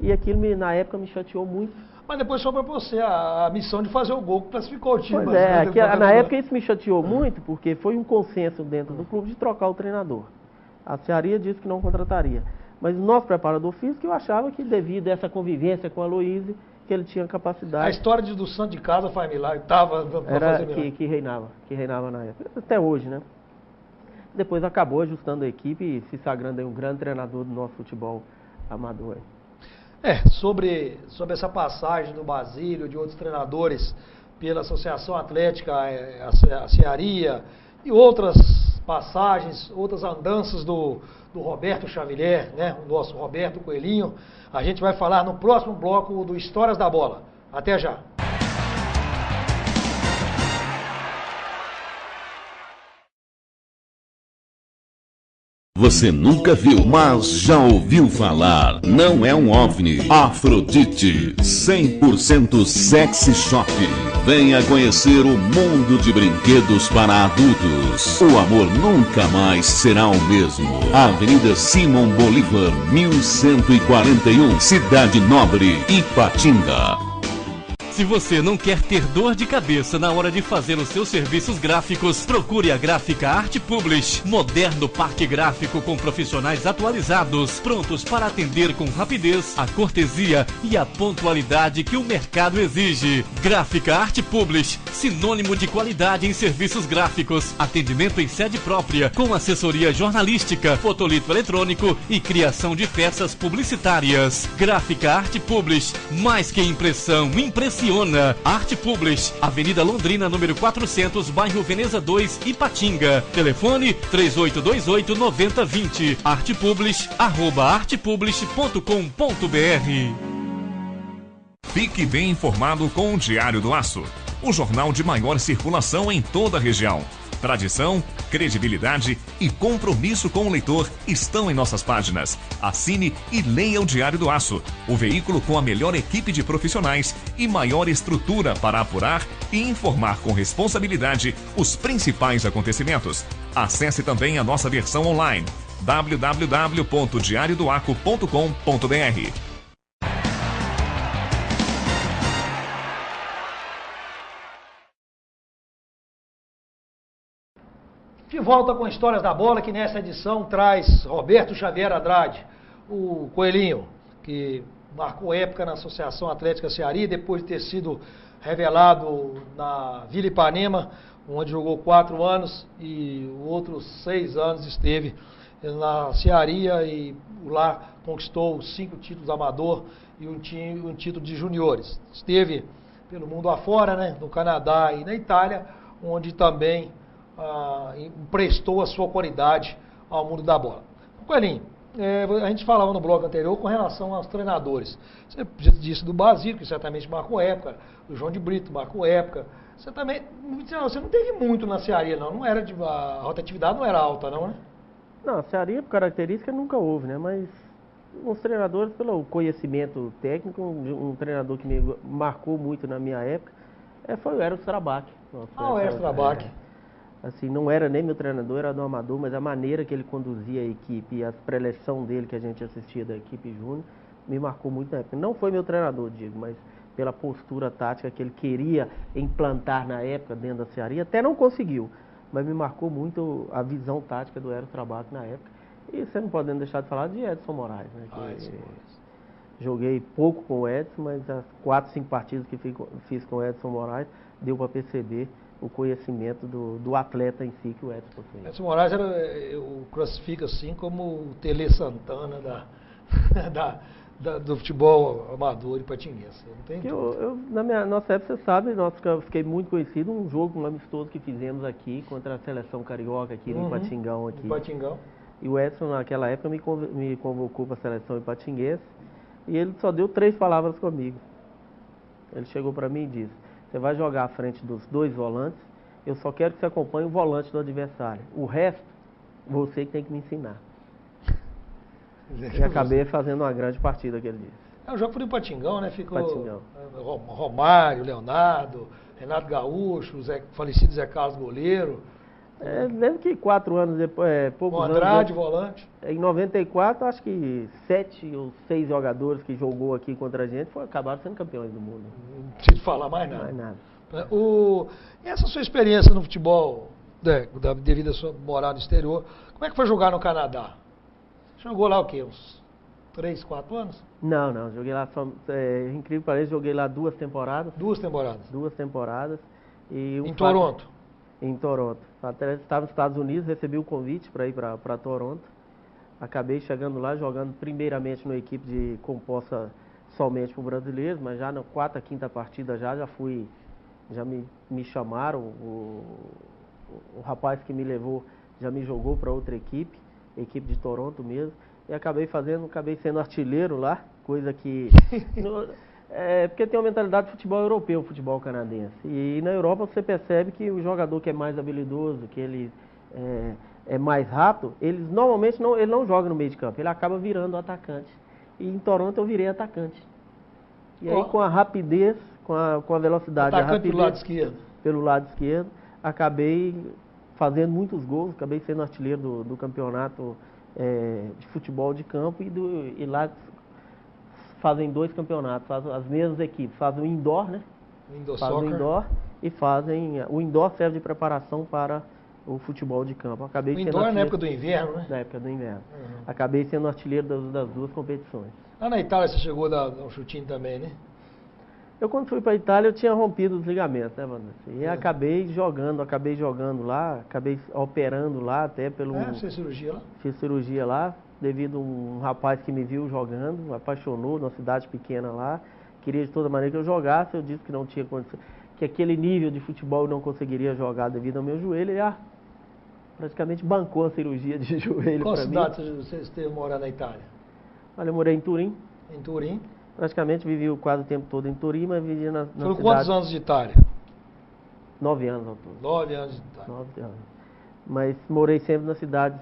e aquilo na época me chateou muito. Mas depois sobrou para você a missão de fazer o gol que classificou o time. Pois na época isso me chateou muito, porque foi um consenso dentro do clube de trocar o treinador. A Cearia disse que não contrataria. Mas o nosso preparador físico, eu achava que devido a essa convivência com a Aloysio, que ele tinha capacidade. A história do santo de casa faz milagre, estava para fazer milagre. Que reinava na época, até hoje, né? Depois acabou ajustando a equipe e se sagrando aí um grande treinador do nosso futebol amador. Sobre essa passagem do Basílio, de outros treinadores pela Associação Atlética, a Cearia e outras passagens, outras andanças do Roberto Xavier, né? O nosso Roberto Coelhinho, a gente vai falar no próximo bloco do Histórias da Bola. Até já! Você nunca viu, mas já ouviu falar. Não é um OVNI. Afrodite, 100% sexy shop. Venha conhecer o mundo de brinquedos para adultos. O amor nunca mais será o mesmo. Avenida Simão Bolívar, 1141, Cidade Nobre, Ipatinga. Se você não quer ter dor de cabeça na hora de fazer os seus serviços gráficos, procure a Gráfica Art Publish. Moderno parque gráfico com profissionais atualizados, prontos para atender com rapidez, a cortesia e a pontualidade que o mercado exige. Gráfica Art Publish, sinônimo de qualidade em serviços gráficos. Atendimento em sede própria, com assessoria jornalística, fotolito eletrônico e criação de peças publicitárias. Gráfica Art Publish, mais que impressão, impressiona. Art Publish, Avenida Londrina, número 400, bairro Veneza 2, Ipatinga. Telefone 3828-9020. Artpublish, @artpublish.com.br. Fique bem informado com o Diário do Aço, o jornal de maior circulação em toda a região. Tradição, credibilidade e compromisso com o leitor estão em nossas páginas. Assine e leia o Diário do Aço, o veículo com a melhor equipe de profissionais e maior estrutura para apurar e informar com responsabilidade os principais acontecimentos. Acesse também a nossa versão online, www.diariodoaco.com.br. De volta com Histórias da Bola, que nessa edição traz Roberto Xavier Andrade, o Coelhinho, que marcou época na Associação Atlética Ceari, depois de ter sido revelado na Vila Ipanema, onde jogou 4 anos e outros 6 anos esteve na Cearia e lá conquistou 5 títulos amador e um título de juniores. Esteve pelo mundo afora, né, no Canadá e na Itália, onde também emprestou a sua qualidade ao mundo da bola. Coelhinho, a gente falava no bloco anterior com relação aos treinadores. Você disse do Basílio, que certamente marcou época, o João de Brito marcou época. Você não teve muito na Cearia, não era a rotatividade não era alta, não, né? Não, a Cearia, por característica, nunca houve, né? Mas os treinadores, pelo conhecimento técnico, um treinador que me marcou muito na minha época foi o Eros Trabac. O Eros Trabac. Assim, não era nem meu treinador, era do amador, mas a maneira que ele conduzia a equipe e a preleção dele que a gente assistia da equipe júnior me marcou muito na época. Não foi meu treinador, digo, mas pela postura tática que ele queria implantar na época dentro da Cearia, até não conseguiu, mas me marcou muito a visão tática do Eros Trabac na época. E você não podendo deixar de falar de Edson Moraes, né? Joguei pouco com o Edson, mas as 4, 5 partidas que fiz com o Edson Moraes deu para perceber o conhecimento do atleta em si que o Edson fez. Edson Moraes eu classifico assim como o Tele Santana do futebol amador e patinense. Na nossa época, você sabe, fiquei muito conhecido um jogo amistoso que fizemos aqui contra a seleção carioca aqui no Ipatingão. Aqui. Ipatingão. E o Edson naquela época me convocou para a seleção ipatinguense e ele só deu 3 palavras comigo. Ele chegou para mim e disse: você vai jogar à frente dos 2 volantes, eu só quero que você acompanhe o volante do adversário. O resto, você que tem que me ensinar. E acabei fazendo uma grande partida, que ele disse. O jogo foi no Patingão, né? Ficou Patingão. Romário, Leonardo, Renato Gaúcho, falecido Zé Carlos goleiro. Mesmo que 4 anos depois, poucos anos... Andrade, volante. Em 94, acho que 7 ou 6 jogadores que jogou aqui contra a gente acabaram sendo campeões do mundo. Não preciso falar mais nada. Mais nada. Essa sua experiência no futebol, devido à sua morada no exterior, como é que foi jogar no Canadá? Jogou lá o quê? Uns 3, 4 anos? Não. Joguei lá, incrível que pareça, joguei lá 2 temporadas. 2 temporadas? 2 temporadas. Em Toronto? Em Toronto. Até estava nos Estados Unidos, recebi o convite para ir para Toronto. Acabei chegando lá, jogando primeiramente numa equipe composta somente por brasileiros, mas já na 4ª, 5ª partida já me chamaram, o rapaz que me levou já me jogou para outra equipe de Toronto mesmo, e acabei sendo artilheiro lá, coisa que... porque tem uma mentalidade de futebol europeu, futebol canadense. E na Europa você percebe que o jogador que é mais habilidoso, que ele é mais rápido, normalmente ele não joga no meio de campo, ele acaba virando atacante. E em Toronto eu virei atacante. E aí com a rapidez, com a velocidade, atacante pelo lado esquerdo. Pelo lado esquerdo, acabei fazendo muitos gols, acabei sendo artilheiro do campeonato de futebol de campo e lá fazem 2 campeonatos, as mesmas equipes, fazem o indoor, né? Fazem o indoor e o indoor serve de preparação para o futebol de campo. Acabei o indoor é na época do inverno, né? Na época do inverno. Acabei sendo artilheiro das 2 competições. Lá na Itália você chegou a dar um chutinho também, né? Eu quando fui para a Itália eu tinha rompido os ligamentos, né, mano? E acabei jogando lá, acabei operando lá até pelo... fez cirurgia lá? Fiz cirurgia lá, devido a um rapaz que me viu jogando, me apaixonou numa cidade pequena lá, queria de toda maneira que eu jogasse, eu disse que não tinha condição, que aquele nível de futebol eu não conseguiria jogar devido ao meu joelho, ele praticamente bancou a cirurgia de joelho para mim. Qual cidade você esteve morando na Itália? Olha, eu morei em Turim. Em Turim? Praticamente vivi quase o tempo todo em Turim, mas vivia na Foram cidade... quantos anos de Itália? 9 anos ao todo. 9 anos de Itália. 9 anos. Mas morei sempre nas cidades,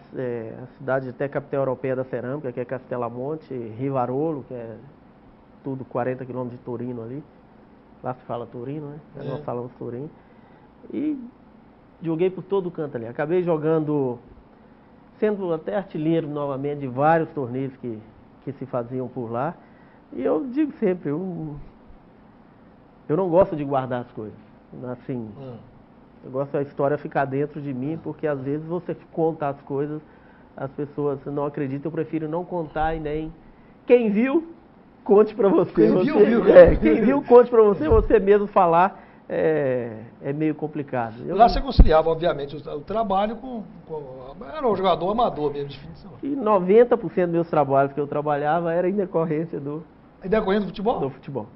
a cidade até capital europeia da cerâmica, que é Castellamonte, Rivarolo, que é tudo 40 quilômetros de Torino ali. Lá se fala Torino, né? Nós falamos Torino. E joguei por todo canto ali. Acabei jogando, sendo até artilheiro novamente de vários torneios que se faziam por lá. E eu digo sempre, eu não gosto de guardar as coisas. Assim, eu gosto da história ficar dentro de mim, porque às vezes você conta as coisas, as pessoas não acreditam, eu prefiro não contar e nem... Quem viu, conte pra você. Quem viu, conte pra você mesmo falar é meio complicado. Lá você conciliava, obviamente, o trabalho com... Era um jogador amador mesmo, de definição. E 90% dos meus trabalhos que eu trabalhava era em decorrência do... Em decorrência do futebol? Do futebol.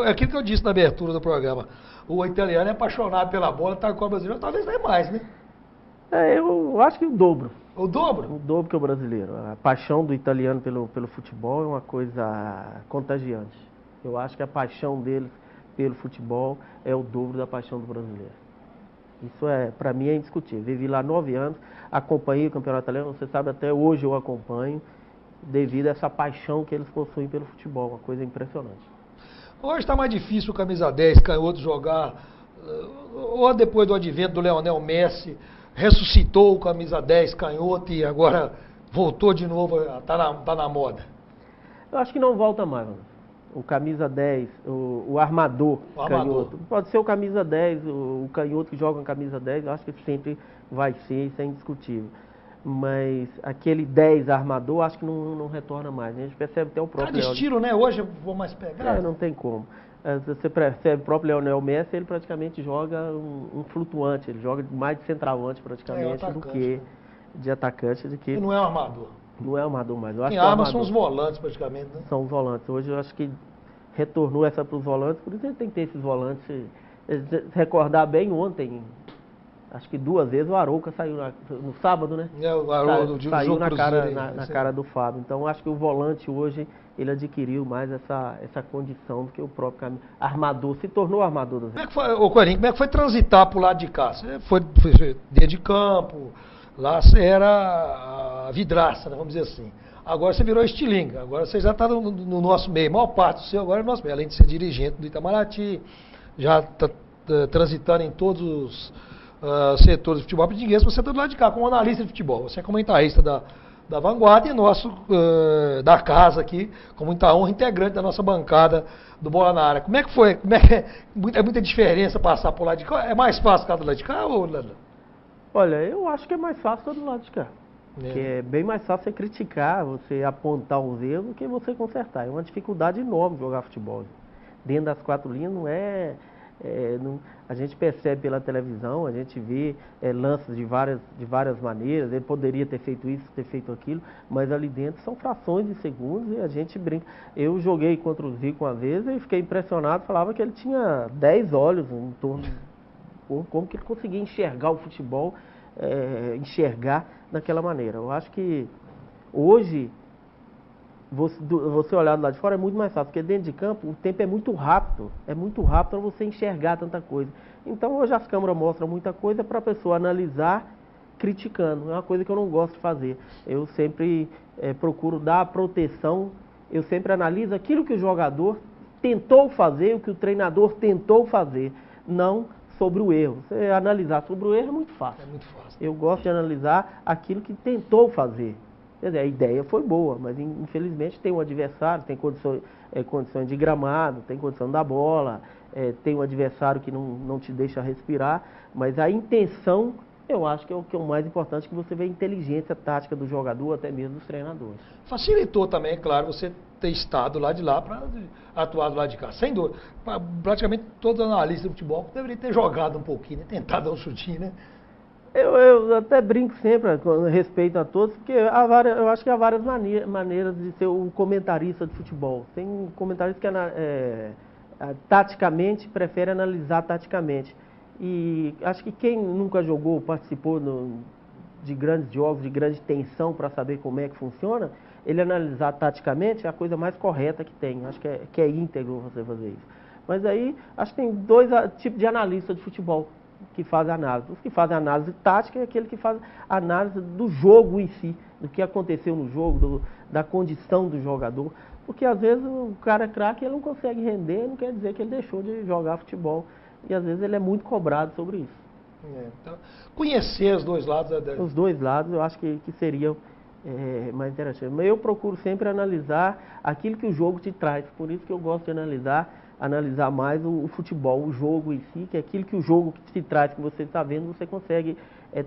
Aquilo que eu disse na abertura do programa. O italiano é apaixonado pela bola, tá com o brasileiro, talvez nem mais, né? Eu acho que o dobro. O dobro? O dobro que o brasileiro. A paixão do italiano pelo futebol é uma coisa contagiante. Eu acho que a paixão deles pelo futebol é o dobro da paixão do brasileiro. Isso para mim é indiscutível. Vivi lá 9 anos, acompanhei o campeonato italiano, você sabe, até hoje eu acompanho, devido a essa paixão que eles possuem pelo futebol, uma coisa impressionante. Hoje está mais difícil o camisa 10, canhoto, jogar, ou depois do advento do Lionel Messi, ressuscitou o camisa 10, canhoto e agora voltou de novo, tá na moda. Eu acho que não volta mais, mano. O camisa 10, o armador canhoto. Pode ser o camisa 10, o canhoto que joga com camisa 10, eu acho que sempre vai ser, isso é indiscutível. Mas aquele 10 armador, acho que não retorna mais. A gente percebe até o próprio... Cada estilo, né? Hoje eu vou mais pegar. Não tem como. Você percebe o próprio Lionel Messi, ele praticamente joga um flutuante, ele joga mais de centroavante praticamente do que de atacante. E não é um armador. Não é armador mais. Quem arma são os volantes praticamente, né? São os volantes. Hoje eu acho que retornou essa para os volantes, por isso a gente tem que ter esses volantes. Se recordar bem, ontem, acho que 2 vezes o Arouca saiu no sábado, né? O Arouca saiu na cara do Fábio. Então acho que o volante hoje, ele adquiriu mais essa condição do que o próprio armador, se tornou armador. Como é que foi, Coelhinho, como é que foi transitar pro lado de cá? Você foi dentro de campo, lá você era a vidraça, né, vamos dizer assim. Agora você virou estilingue, agora você já está no nosso meio, a maior parte do seu agora é no nosso meio, além de ser dirigente do Itamaraty, já está transitando em todos os setores de futebol. Ninguém, você está do lado de cá, como analista de futebol, você é comentarista da Vanguarda e nosso da casa aqui, com muita honra, integrante da nossa bancada do Bola na Área. Como é que foi? É muita diferença passar por lá de cá? É mais fácil ficar do lado de cá ou Landa? Olha, eu acho que é mais fácil ficar do lado de cá. Porque é bem mais fácil você criticar, você apontar os erros do que você consertar. É uma dificuldade enorme jogar futebol. Dentro das 4 linhas não é... a gente percebe pela televisão, a gente vê lances de várias maneiras, ele poderia ter feito isso, ter feito aquilo, mas ali dentro são frações de segundos e a gente brinca. Eu joguei contra o Zico uma vez e fiquei impressionado, falava que ele tinha 10 olhos em torno, como que ele conseguia enxergar o futebol, enxergar daquela maneira. Eu acho que hoje, você olhar do lado de fora é muito mais fácil, porque dentro de campo o tempo é muito rápido para você enxergar tanta coisa. Então hoje as câmeras mostram muita coisa para a pessoa analisar, criticando. É uma coisa que eu não gosto de fazer. Eu sempre procuro dar a proteção, eu sempre analiso aquilo que o jogador tentou fazer, o que o treinador tentou fazer, não sobre o erro. Você analisar sobre o erro é muito fácil. É muito fácil. Eu gosto de analisar aquilo que tentou fazer. Quer dizer, a ideia foi boa, mas infelizmente tem um adversário, tem condições de gramado, tem condição da bola, tem um adversário que não te deixa respirar, mas a intenção, eu acho que é o mais importante, que você vê a inteligência tática do jogador, até mesmo dos treinadores. Facilitou também, é claro, você ter estado lá de lá para atuar do lado de cá. Sem dúvida. Praticamente todos os analistas de futebol deveriam ter jogado um pouquinho, né? Tentado dar um chutinho, né? Eu até brinco sempre com respeito a todos, porque eu acho que há várias maneiras de ser um comentarista de futebol. Tem comentarista que taticamente prefere analisar taticamente. E acho que quem nunca jogou, participou de grandes jogos, de grande tensão para saber como é que funciona, ele analisar taticamente é a coisa mais correta que tem. Acho que é íntegro você fazer isso. Mas aí, acho que tem dois tipos de analista de futebol que fazem análise. Os que fazem análise tática é aquele que faz análise do jogo em si, do que aconteceu no jogo, da condição do jogador. Porque às vezes o cara é craque, ele não consegue render, não quer dizer que ele deixou de jogar futebol. E às vezes ele é muito cobrado sobre isso. Então, conhecer os dois lados. Os dois lados eu acho que seria mais interessante. Mas eu procuro sempre analisar aquilo que o jogo te traz. Por isso que eu gosto de analisar mais o futebol, o jogo em si, que é aquilo que o jogo te traz, que você está vendo, você consegue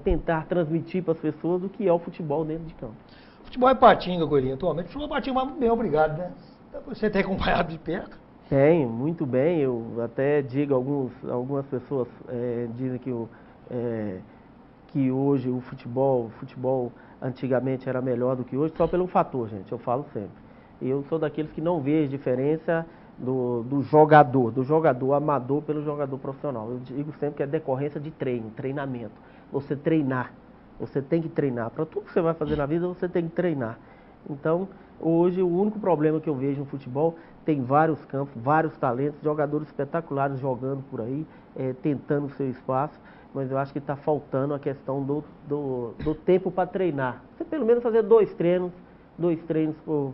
tentar transmitir para as pessoas o que é o futebol dentro de campo. Futebol é Patinga, Goilinho, atualmente. Futebol é Patinga, mas bem obrigado, né? Você tem acompanhado de perto? Tenho, muito bem. Eu até digo, algumas pessoas dizem que hoje o futebol antigamente era melhor do que hoje, só pelo fator, gente, eu falo sempre. Eu sou daqueles que não vejo diferença do jogador amador pelo jogador profissional. Eu digo sempre que é decorrência de treinamento. Você treinar, você tem que treinar. Para tudo que você vai fazer na vida, você tem que treinar. Então, hoje, o único problema que eu vejo no futebol, tem vários campos, vários talentos, jogadores espetaculares jogando por aí, tentando o seu espaço, mas eu acho que está faltando a questão do tempo para treinar. Você pelo menos fazer dois treinos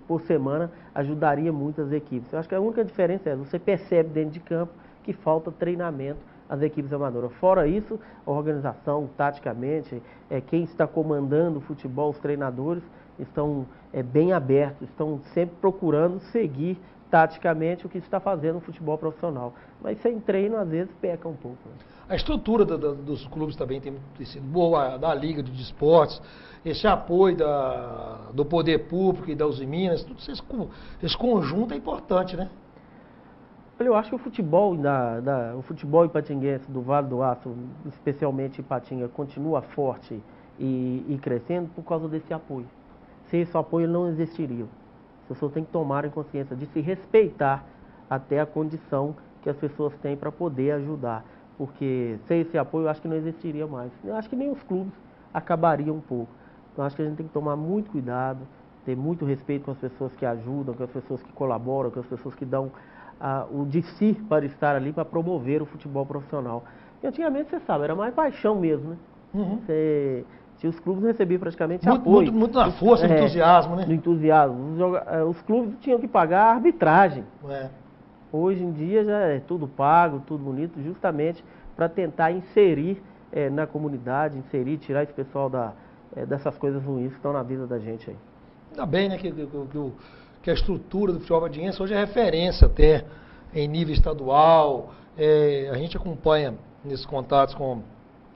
por semana ajudaria muito as equipes. Eu acho que a única diferença é você percebe dentro de campo que falta treinamento às equipes amadoras. Fora isso, a organização, taticamente, quem está comandando o futebol, os treinadores, estão bem abertos, estão sempre procurando seguir taticamente o que está fazendo o futebol profissional. Mas sem treino, às vezes, peca um pouco. Né? A estrutura dos clubes também tem sido boa, da Liga de Esportes, esse apoio do poder público e da Uzi Minas, tudo esse conjunto é importante, né? Eu acho que o futebol ipatinguense do Vale do Aço, especialmente Ipatinga, continua forte e crescendo por causa desse apoio. Sem esse apoio não existiria. As pessoas têm que tomar consciência de se respeitar até a condição que as pessoas têm para poder ajudar. Porque sem esse apoio eu acho que não existiria mais. Eu acho que nem os clubes acabariam um pouco. Então acho que a gente tem que tomar muito cuidado, ter muito respeito com as pessoas que ajudam, com as pessoas que colaboram, com as pessoas que dão o de si para estar ali para promover o futebol profissional. E antigamente, você sabe, era mais paixão mesmo, né? Uhum. Os clubes recebiam praticamente apoio. Muito na força, no entusiasmo, né? No entusiasmo. Os clubes tinham que pagar a arbitragem. Hoje em dia já é tudo pago, tudo bonito, justamente para tentar inserir na comunidade, tirar esse pessoal dessas coisas ruins que estão na vida da gente aí. Ainda bem, né, que a estrutura do futebol ipatinguense hoje é referência até em nível estadual. A gente acompanha nesses contatos com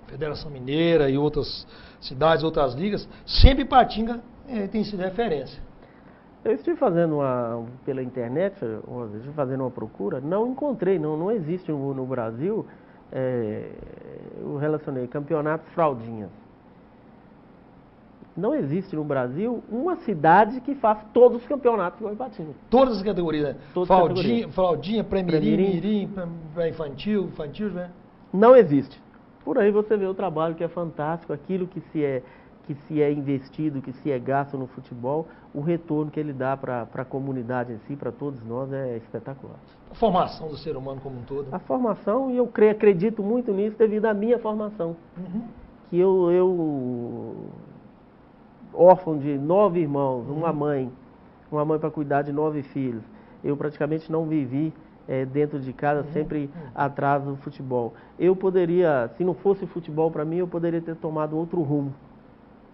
a Federação Mineira e outras cidades, outras ligas, sempre Ipatinga tem sido referência. Eu estive fazendo pela internet, fazendo uma procura, não encontrei, não existe no Brasil, eu relacionei campeonatos fraldinhas. Não existe no Brasil uma cidade que faz todos os campeonatos igual Ipatinga. Todas as categorias, né? Fraldinha, pré-mirim, pré-infantil, né? Não existe. Por aí você vê o trabalho que é fantástico, aquilo que se é investido, que se é gasto no futebol, o retorno que ele dá para a comunidade em si, para todos nós, é espetacular. A formação do ser humano como um todo. A formação, e eu acredito muito nisso devido à minha formação. Uhum. que eu órfão de 9 irmãos, uma mãe para cuidar de 9 filhos, eu praticamente não vivi dentro de casa, sempre atrás do futebol. Eu poderia, se não fosse futebol para mim, eu poderia ter tomado outro rumo,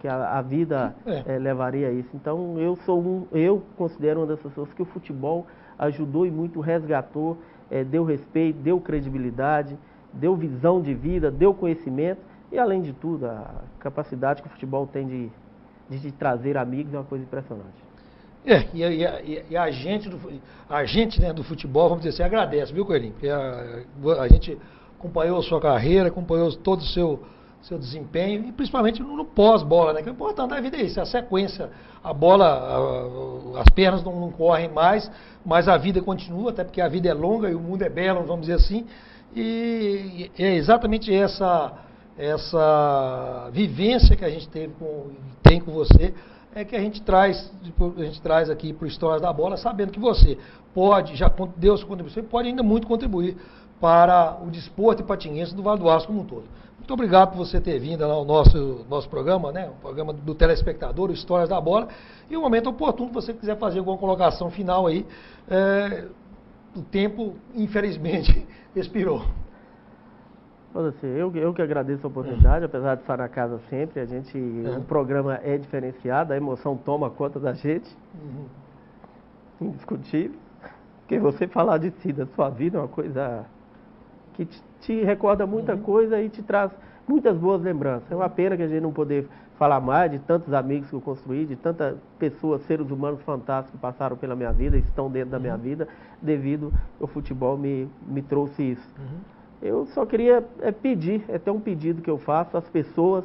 que a vida levaria a isso. Então eu considero uma das pessoas que o futebol ajudou e muito resgatou, deu respeito, deu credibilidade, deu visão de vida, deu conhecimento e, além de tudo, a capacidade que o futebol tem de trazer amigos é uma coisa impressionante. E a gente, né, do futebol, vamos dizer assim, agradece, viu, Coelhinho? Porque a gente acompanhou a sua carreira, acompanhou todo o seu desempenho, e principalmente no pós-bola, né? Que o importante da vida é isso, a sequência, a bola, as pernas não correm mais, mas a vida continua, até porque a vida é longa e o mundo é belo, vamos dizer assim, e é exatamente essa vivência que a gente tem com você, que a gente traz aqui para o Histórias da Bola, sabendo que você já deu sua contribuição e pode ainda muito contribuir para o desporto ipatinguense do Vale do Aço como um todo. Muito obrigado por você ter vindo ao nosso programa, né? O programa do telespectador, o Histórias da Bola. E o momento oportuno, se você quiser fazer alguma colocação final aí, o tempo, infelizmente, expirou. Eu que agradeço a oportunidade, apesar de estar na casa sempre, o programa é diferenciado, a emoção toma conta da gente, indiscutível, porque você falar de si, da sua vida, é uma coisa que te recorda muita coisa e te traz muitas boas lembranças. É uma pena que a gente não poder falar mais de tantos amigos que eu construí, de tantas pessoas, seres humanos fantásticos que passaram pela minha vida, estão dentro da minha vida, devido ao futebol me trouxe isso. Eu só queria pedir, ter um pedido que eu faço às pessoas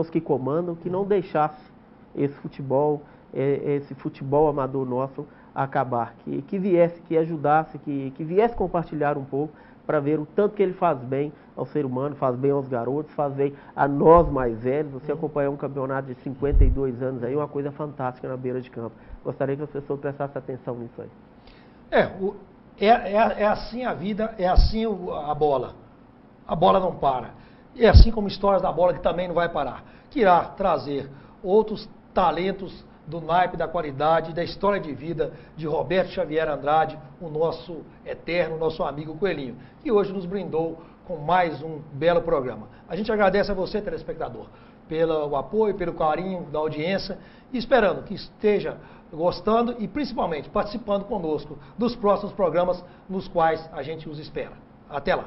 que comandam, que não deixassem esse futebol amador nosso acabar, que viesse, que ajudasse, que viesse compartilhar um pouco para ver o tanto que ele faz bem ao ser humano, faz bem aos garotos, faz bem a nós mais velhos. Você acompanhar um campeonato de 52 anos aí, uma coisa fantástica na beira de campo. Gostaria que as pessoas prestassem atenção nisso aí. É assim a vida, é assim a bola. A bola não para. É assim como Histórias da Bola, que também não vai parar. Que irá trazer outros talentos do naipe, da qualidade, da história de vida de Roberto Xavier Andrade, o nosso eterno, nosso amigo Coelhinho, que hoje nos brindou com mais um belo programa. A gente agradece a você, telespectador, pelo apoio, pelo carinho da audiência, e esperando que esteja gostando e principalmente participando conosco dos próximos programas nos quais a gente os espera. Até lá!